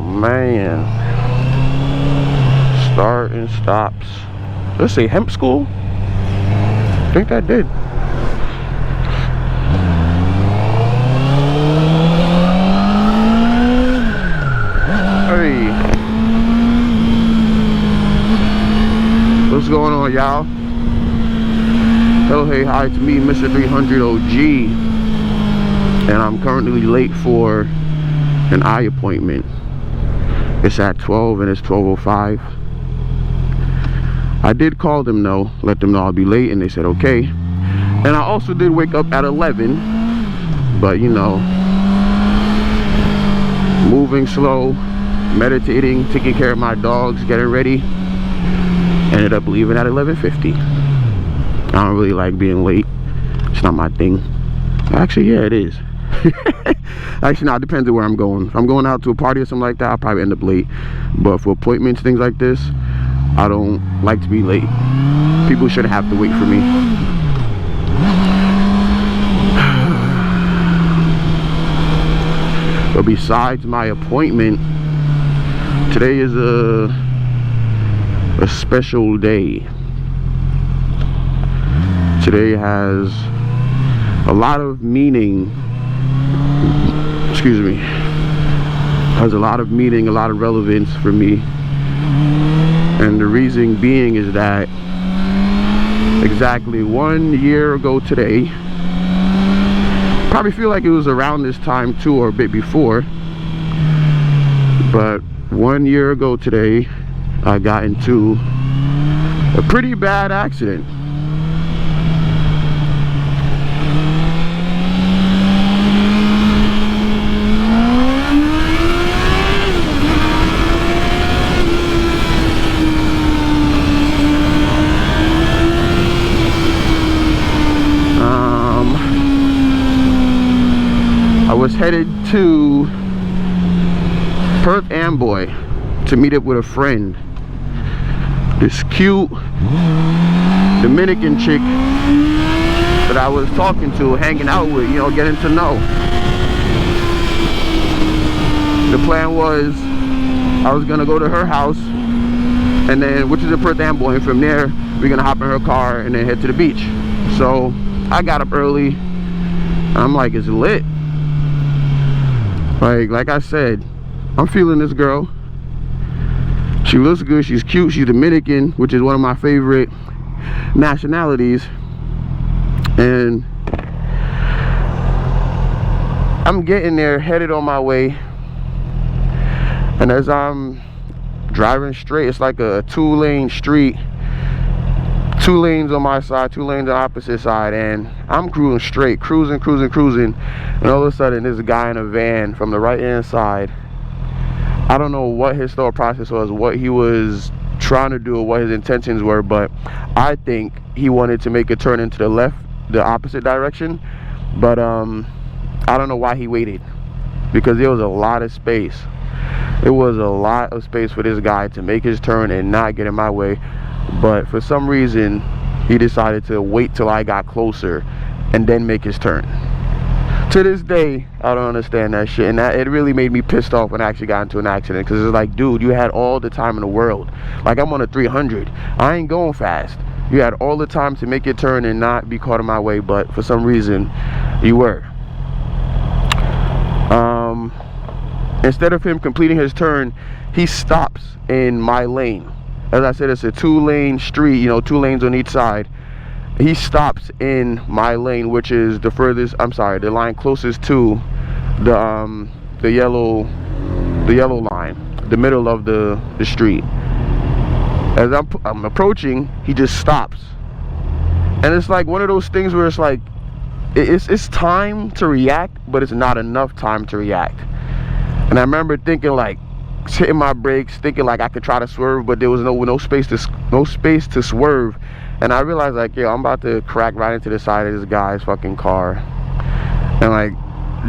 man. Start and stops. Let's say hemp school. I think that did. Hey, what's going on, y'all? Hello, hey, hi to me, Mr. 300 OG, and I'm currently late for an eye appointment. It's at 12 and it's 12:05. I did call them though, let them know I'll be late, and they said okay. And I also did wake up at 11, but you know, moving slow, meditating, taking care of my dogs, getting ready. Ended up leaving at 11:50. I don't really like being late. It's not my thing. Actually, yeah, it is. Actually, no, it depends on where I'm going. If I'm going out to a party or something like that, I'll probably end up late. But for appointments, things like this, I don't like to be late. People shouldn't have to wait for me. But besides my appointment, today is a special day. Today has a lot of meaning. Excuse me. Has a lot of meaning, a lot of relevance for me. And the reason being is that exactly 1 year ago today, probably feel like it was around this time too, or a bit before, but 1 year ago today, I got into a pretty bad accident. I was headed to Perth Amboy to meet up with a friend. This cute Dominican chick that I was talking to, hanging out with, you know, getting to know. The plan was I was gonna go to her house, and then, which is in Perth Amboy, and from there we're gonna hop in her car and then head to the beach. So I got up early and I'm like, it's lit. Like I said, I'm feeling this girl. She looks good, she's cute, she's Dominican, which is one of my favorite nationalities. And I'm getting there, headed on my way. And as I'm driving straight, it's like a 2-lane street. 2 lanes on my side, 2 lanes on the opposite side, and I'm cruising straight, cruising, and all of a sudden there's a guy in a van from the right hand side. I don't know what his thought process was, what he was trying to do, or what his intentions were, but I think he wanted to make a turn into the left, the opposite direction. But I don't know why he waited, because there was a lot of space. It was a lot of space for this guy to make his turn and not get in my way. But for some reason, he decided to wait till I got closer and then make his turn. To this day, I don't understand that shit, and it really made me pissed off when I actually got into an accident, because it's like, dude, you had all the time in the world. Like, I'm on a 300. I ain't going fast. You had all the time to make your turn and not be caught in my way, but for some reason, you were. Instead of him completing his turn, he stops in my lane. As I said, it's a 2-lane street, you know, 2 lanes on each side. He stops in my lane, which is the furthest, I'm sorry, the line closest to the yellow line, the middle of the street. As I'm approaching, he just stops. And it's like one of those things where it's like, it's time to react, but it's not enough time to react. And I remember thinking, like, hitting my brakes, thinking like I could try to swerve, but there was no space to swerve. And I realized, like, yo, I'm about to crack right into the side of this guy's fucking car. And like,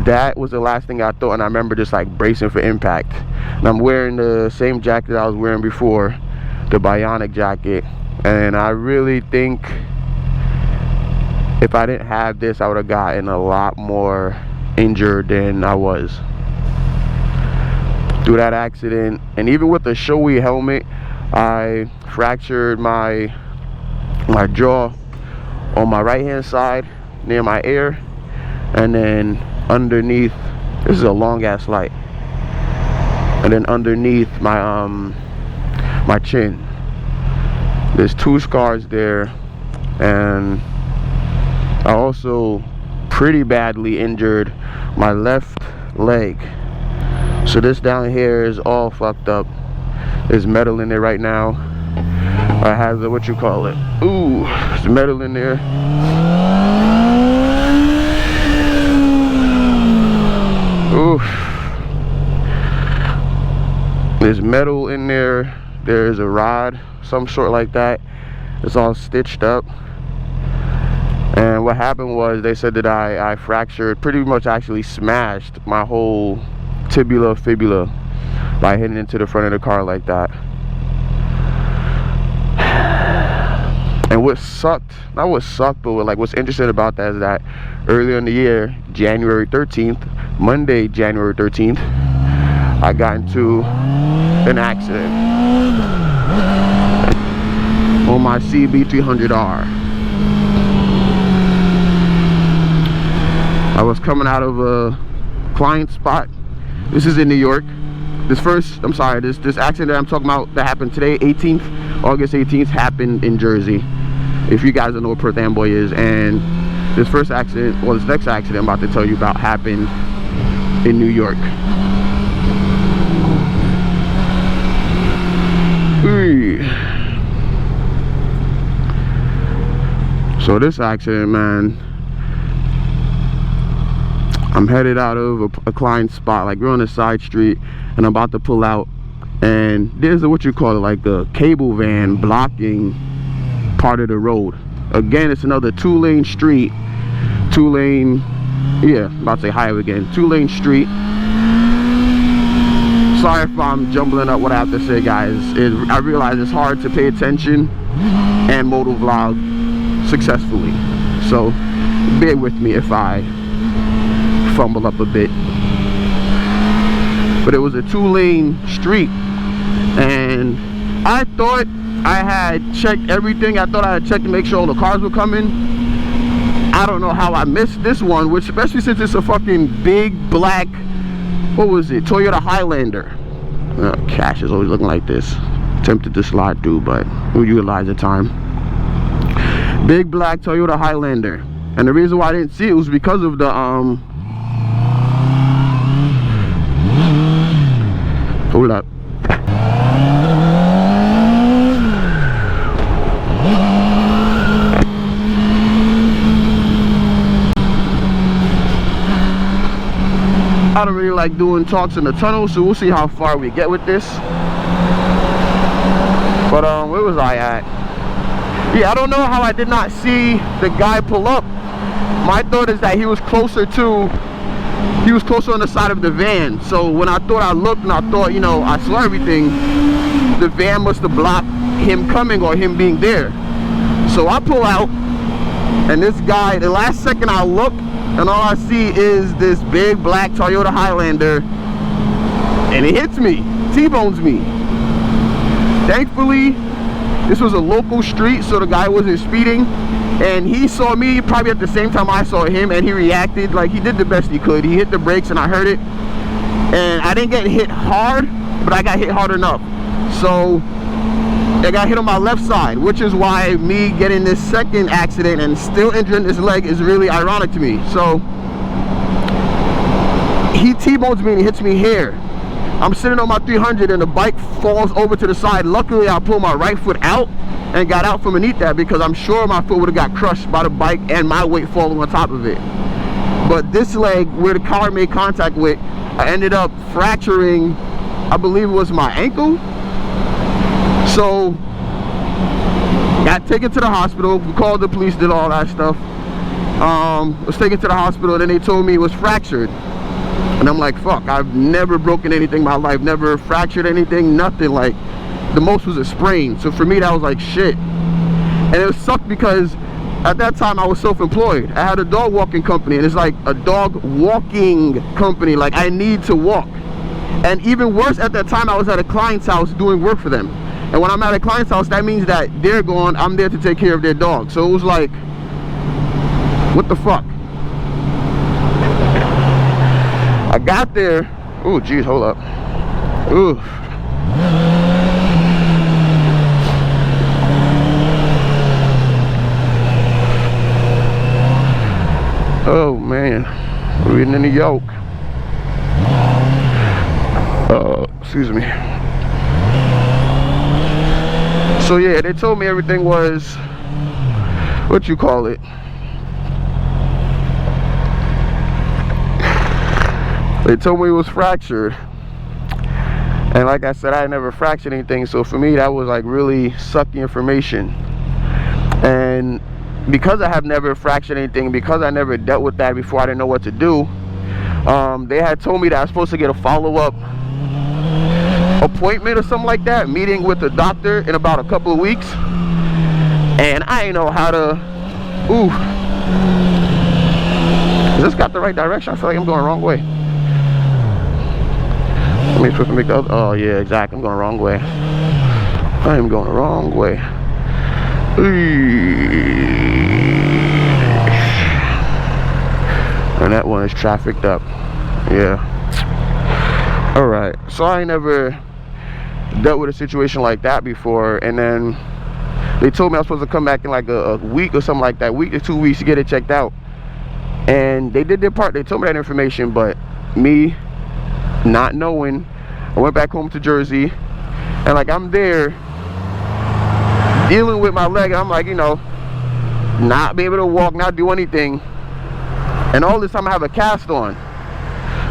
that was the last thing I thought. And I remember just like bracing for impact. And I'm wearing the same jacket I was wearing before, the Bionic jacket. And I really think if I didn't have this, I would have gotten a lot more injured than I was. through that accident. And even with the showy helmet, I fractured my jaw on my right hand side near my ear, and then underneath, this is a long ass light, and then underneath my my chin there's 2 scars there. And I also pretty badly injured my left leg, so this down here is all fucked up. There's metal in there right now. I have the, what you call it, ooh, there's metal in there. Ooh, there's metal in there. There's a rod, some sort like that. It's all stitched up. And what happened was, they said that I fractured, pretty much actually smashed my whole tibia fibula by hitting into the front of the car like that. And what sucked, not what sucked, but like what's interesting about that is that earlier in the year, January 13th, Monday, January 13th, I got into an accident on my CB300R. I was coming out of a client spot. This is in New York. This accident that I'm talking about that happened today, August 18th, happened in Jersey, if you guys don't know what Perth Amboy is. And this first accident, well, this next accident I'm about to tell you about, happened in New York. So this accident, man, I'm headed out of a client spot, like we're on a side street, and I'm about to pull out, and there's a, what you call it, like a cable van blocking part of the road. Again, it's another 2-lane street, 2-lane, yeah, I'm about to say highway again, 2-lane street. Sorry if I'm jumbling up what I have to say, guys. I realize it's hard to pay attention and moto vlog successfully, so bear with me if I fumble up a bit. But it was a 2-lane street, and I thought I had checked everything. I thought I had checked to make sure all the cars were coming. I don't know how I missed this one, which, especially since it's a fucking big black, what was it, Toyota Highlander. Cash is always looking like this. Tempted to slide through, but we'll utilize the time. Big black Toyota Highlander. And the reason why I didn't see it was because of the hold up. I don't really like doing talks in the tunnel, so we'll see how far we get with this. But where was I at? Yeah, I don't know how I did not see the guy pull up. My thought is that he was closer on the side of the van. So when I thought I looked and I thought, you know, I saw everything, the van must have blocked him coming or him being there. So I pull out, and this guy, the last second I look, and all I see is this big black Toyota Highlander, and it hits me, T-bones me. Thankfully, this was a local street, so the guy wasn't speeding, and he saw me probably at the same time I saw him, and he reacted like he did the best he could. He hit the brakes, and I heard it, and I didn't get hit hard, but I got hit hard enough. So I got hit on my left side, which is why me getting this second accident and still injuring this leg is really ironic to me. So he T-bones me and he hits me here. I'm sitting on my 300 and the bike falls over to the side. Luckily, I pulled my right foot out and got out from beneath that, because I'm sure my foot would have got crushed by the bike and my weight falling on top of it. But this leg, where the car made contact with, I ended up fracturing, I believe it was my ankle. So got taken to the hospital. We called the police, did all that stuff. Was taken to the hospital, then they told me it was fractured. And I'm like, fuck, I've never broken anything in my life, never fractured anything, nothing. Like, the most was a sprain. So for me, that was like shit. And it sucked because at that time I was self-employed. I had a dog walking company, and it's like a dog walking company. Like, I need to walk. And even worse, at that time I was at a client's house doing work for them. And when I'm at a client's house, that means that they're gone, I'm there to take care of their dog. So it was like, what the fuck? I got there. Oh geez, hold up. Ooh. Oh man, reading in the yoke. Excuse me. So yeah, they told me everything was, what you call it? They told me it was fractured. And like I said, I never fractured anything. So for me, that was like really sucky information. And because I have never fractured anything, because I never dealt with that before, I didn't know what to do. They had told me that I was supposed to get a follow-up appointment or something like that, meeting with the doctor in about a couple of weeks. And I didn't know how to, ooh. Is this got the right direction? I feel like I'm going the wrong way. Am I supposed to make the other? Oh yeah, exactly. I'm going the wrong way. I am going the wrong way. And that one is trafficked up. Yeah. Alright. So I ain't never dealt with a situation like that before. And then they told me I was supposed to come back in like a week or something like that. Week to 2 weeks to get it checked out. And they did their part. They told me that information. But me not knowing, I went back home to Jersey. And like I'm there dealing with my leg. I'm like, you know, not be able to walk, not do anything. And all this time I have a cast on.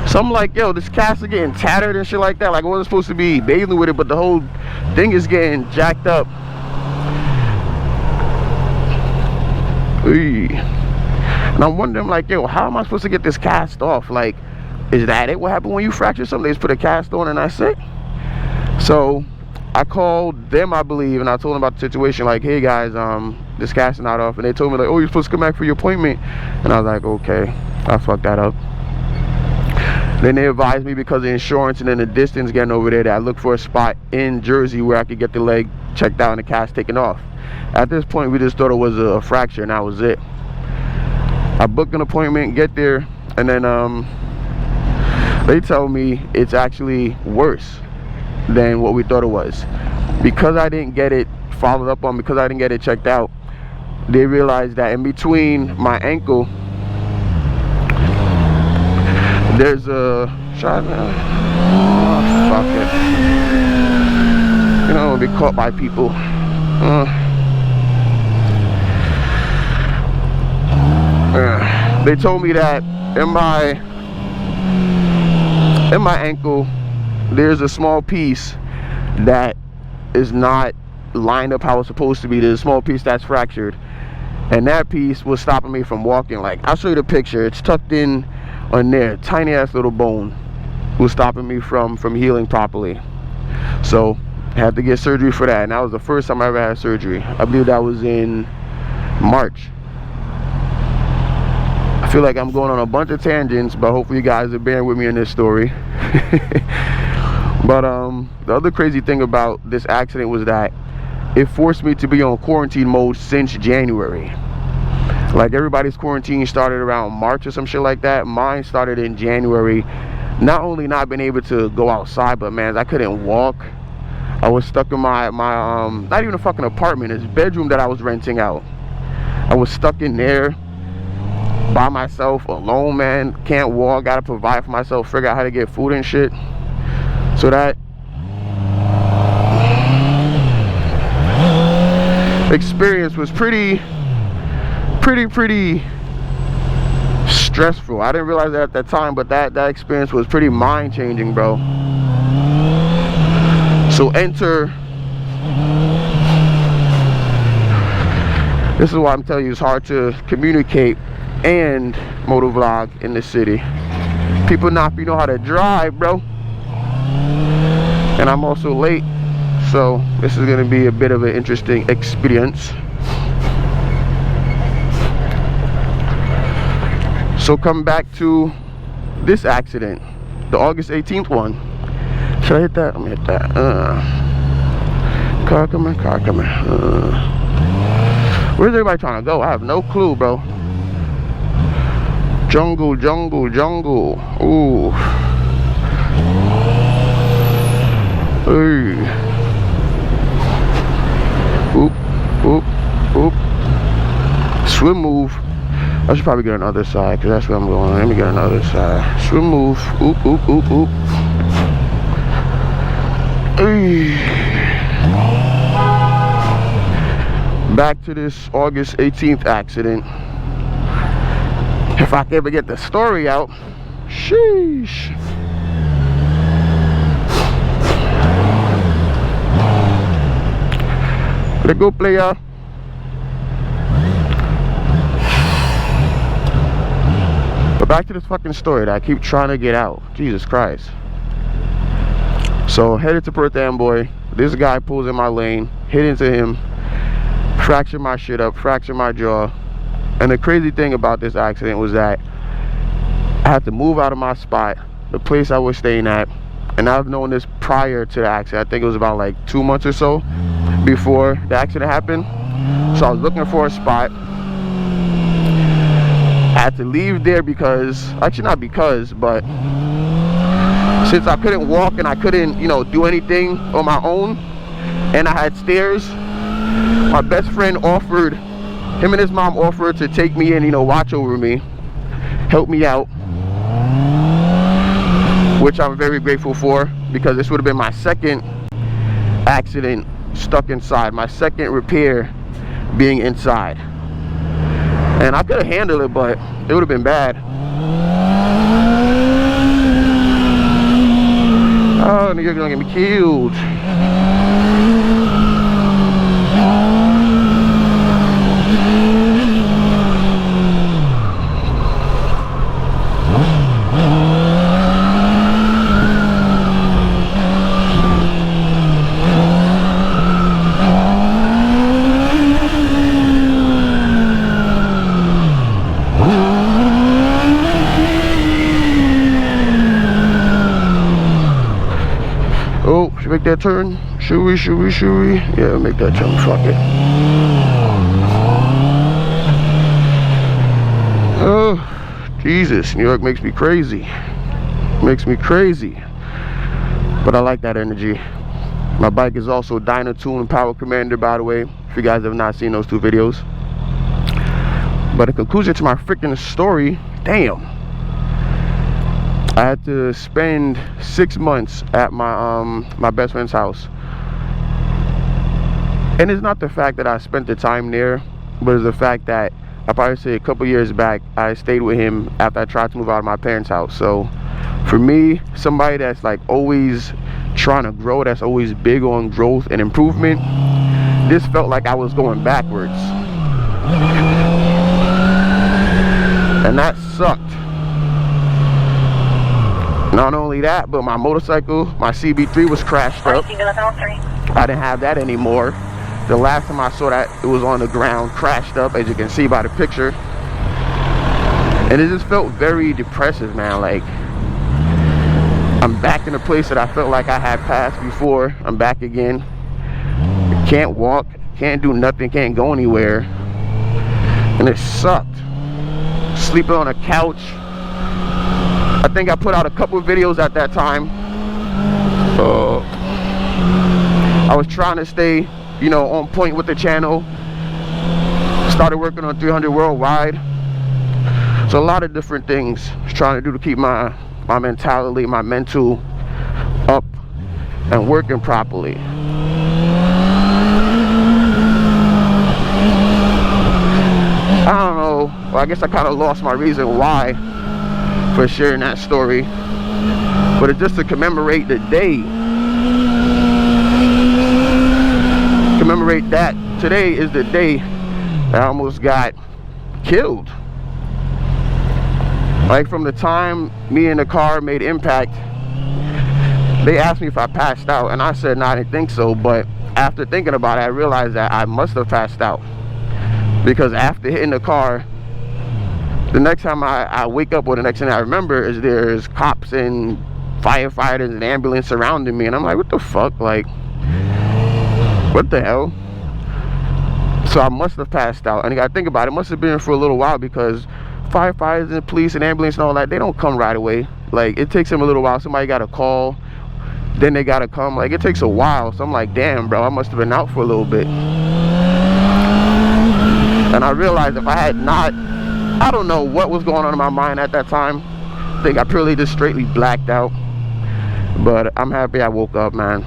So I'm like, yo, this cast is getting tattered and shit like that. Like I wasn't supposed to be bathing with it, but the whole thing is getting jacked up. And I'm wondering, like, yo, how am I supposed to get this cast off? Like, is that it? What happened when you fracture something? They just put a cast on and that's it? So I called them, I believe, and I told them about the situation. Like, hey guys, this cast is not off. And they told me like, oh, you're supposed to come back for your appointment. And I was like, okay, I fucked that up. Then they advised me, because of insurance and then the distance getting over there, that I look for a spot in Jersey where I could get the leg checked out and the cast taken off. At this point, we just thought it was a fracture and that was it. I booked an appointment, get there, and then they tell me it's actually worse than what we thought it was. Because I didn't get it followed up on, because I didn't get it checked out, they realized that in between my ankle, there's a shot. Oh, fuck it. You know, I'll be caught by people. They told me that in my ankle, there's a small piece that is not lined up how it's supposed to be. There's a small piece that's fractured, and that piece was stopping me from walking. Like, I'll show you the picture. It's tucked in on there, tiny ass little bone was stopping me from healing properly. So I had to get surgery for that, and that was the first time I ever had surgery. I believe that was in March. I feel like I'm going on a bunch of tangents, but hopefully you guys are bearing with me in this story. But the other crazy thing about this accident was that it forced me to be on quarantine mode since January. Like, everybody's quarantine started around March or some shit like that. Mine started in January. Not only not being able to go outside, but man, I couldn't walk. I was stuck in my not even a fucking apartment, it's bedroom that I was renting out. I was stuck in there by myself, alone, man. Can't walk, gotta provide for myself, figure out how to get food and shit. So that experience was pretty stressful. I didn't realize that at that time, but that experience was pretty mind-changing, bro. So enter, this is why I'm telling you it's hard to communicate and motovlog in the city. People not know how to drive, bro. And I'm also late, so this is gonna be a bit of an interesting experience. So coming back to this accident, the August 18th one, Should I hit that? I'm gonna hit that. Car coming, car coming. Where's everybody trying to go? I have no clue, bro. Jungle, jungle, jungle. Ooh. Hey. Oop, oop, oop. Swim move. I should probably get on the other side because that's where I'm going. Let me get on the other side. Swim move. Oop, oop, oop, oop. Hey. Back to this August 18th accident. If I can ever get the story out. Sheesh. Let go, player. But back to this fucking story that I keep trying to get out. Jesus Christ. So headed to Perth Amboy. This guy pulls in my lane, hit into him, fractured my shit up, fractured my jaw. And the crazy thing about this accident was that I had to move out of my spot, the place I was staying at. And I've known this prior to the accident. I think it was about like 2 months or so before the accident happened. So I was looking for a spot. I had to leave there because, actually not because, but since I couldn't walk and I couldn't, you know, do anything on my own, and I had stairs, my best friend offered, him and his mom offered to take me in, you know, watch over me, help me out, which I'm very grateful for, because this would have been my second accident stuck inside, my second repair being inside. And I could have handled it, but it would have been bad. Oh, nigga, you're gonna get me killed. Oh, should we make that turn? Should we? Yeah, make that turn, fuck it. Oh, Jesus, New York makes me crazy. Makes me crazy. But I like that energy. My bike is also Dynatune and Power Commander, by the way, if you guys have not seen those two videos. But in conclusion to my freaking story, damn. I had to spend 6 months at my best friend's house. And it's not the fact that I spent the time there, but it's the fact that I probably say a couple years back, I stayed with him after I tried to move out of my parents' house. So for me, somebody that's like always trying to grow, that's always big on growth and improvement, this felt like I was going backwards. And that sucked. Not only that, but my motorcycle, my CB3 was crashed up. I didn't have that anymore. The last time I saw that, it was on the ground, crashed up, as you can see by the picture. And it just felt very depressive, man. Like, I'm back in a place that I felt like I had passed before. I'm back again. Can't walk, can't do nothing, can't go anywhere. And it sucked. Sleeping on a couch. I think I put out a couple of videos at that time. I was trying to stay, you know, on point with the channel. Started working on 300 worldwide. So a lot of different things I was trying to do to keep my mentality, my mental up and working properly. I don't know. Well, I guess I kind of lost my reason why for sharing that story, but it's just to commemorate the day, commemorate that today is the day that I almost got killed. Like, from the time me and the car made impact, they asked me if I passed out, and I said no, I didn't think so. But after thinking about it, I realized that I must have passed out, because after hitting the car, the next time I wake up, or the next thing I remember is there's cops and firefighters and ambulance surrounding me, and I'm like, what the fuck, like, what the hell? So I must have passed out, and you gotta think about it, it must have been for a little while, because firefighters and police and ambulance and all that, they don't come right away. Like, it takes them a little while. Somebody gotta call, then they gotta come. Like, it takes a while. So I'm like, damn, bro, I must have been out for a little bit. And I realized if I had not, I don't know what was going on in my mind at that time. I think I purely just straightly blacked out. But I'm happy I woke up, man.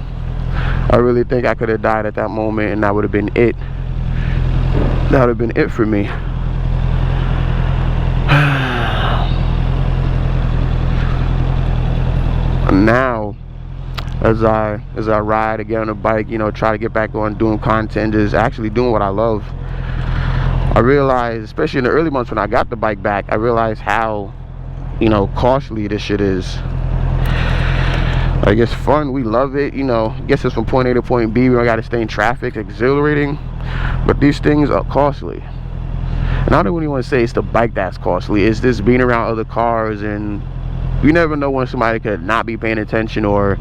I really think I could have died at that moment, and that would have been it. That would have been it for me. Now, as I ride again on a bike, you know, try to get back on doing content, just actually doing what I love, I realized, especially in the early months when I got the bike back, I realized how, you know, costly this shit is. Like, it's fun, we love it, you know, gets us from point A to point B, we don't gotta stay in traffic, exhilarating, but these things are costly. And I don't really want to say it's the bike that's costly, it's just being around other cars, and you never know when somebody could not be paying attention, or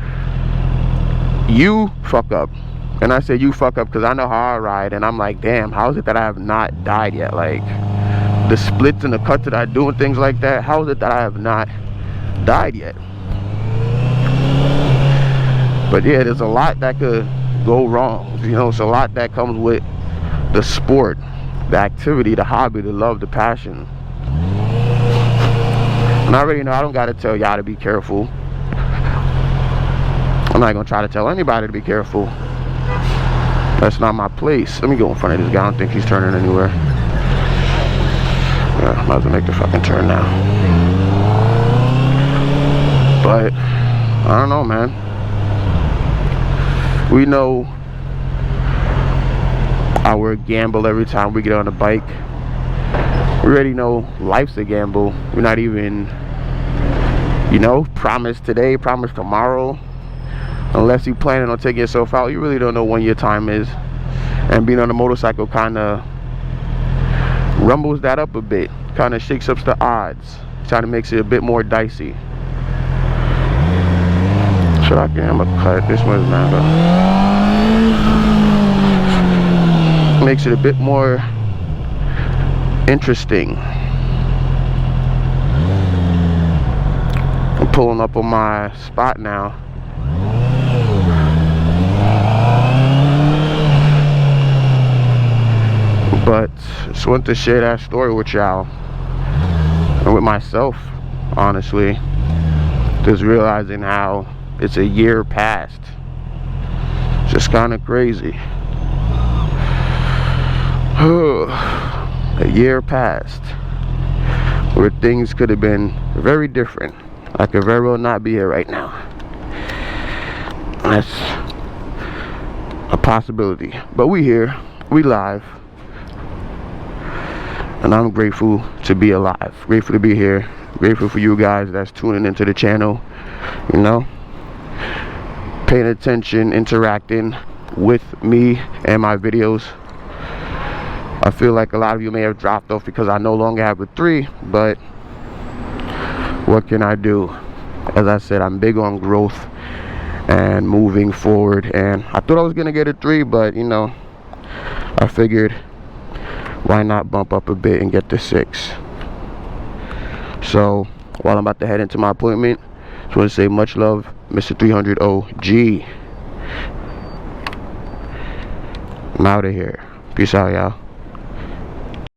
you fuck up. And I say you fuck up because I know how I ride, and I'm like, damn, how is it that I have not died yet? Like, the splits and the cuts that I do and things like that, how is it that I have not died yet? But yeah, there's a lot that could go wrong, you know. It's a lot that comes with the sport, the activity, the hobby, the love, the passion. And I already know I don't gotta tell y'all to be careful. I'm not gonna try to tell anybody to be careful. That's not my place. Let me go in front of this guy. I don't think he's turning anywhere. Yeah, might as well make the fucking turn now. But I don't know, man. We know our gamble every time we get on a bike. We already know life's a gamble. We're not even, you know, promise today, promise tomorrow. Unless you're planning on taking yourself out, you really don't know when your time is. And being on a motorcycle kind of rumbles that up a bit, kind of shakes up the odds, kind of makes it a bit more dicey. Should I get him a cut? This one's matter. Makes it a bit more interesting. I'm pulling up on my spot now. But just wanted to share that story with y'all and with myself, honestly. Just realizing how it's a year past. Just kind of crazy. A year passed where things could have been very different. I could very well not be here right now. That's a possibility. But we here, we live. And I'm grateful to be alive, grateful to be here, grateful for you guys that's tuning into the channel, you know, paying attention, interacting with me and my videos. I feel like a lot of you may have dropped off because I no longer have a 3, but what can I do? As I said, I'm big on growth and moving forward, and I thought I was gonna get a 3, but you know, I figured why not bump up a bit and get to 6. So while I'm about to head into my appointment, just want to say much love, Mr. 300 OG. I'm out of here. Peace out, y'all.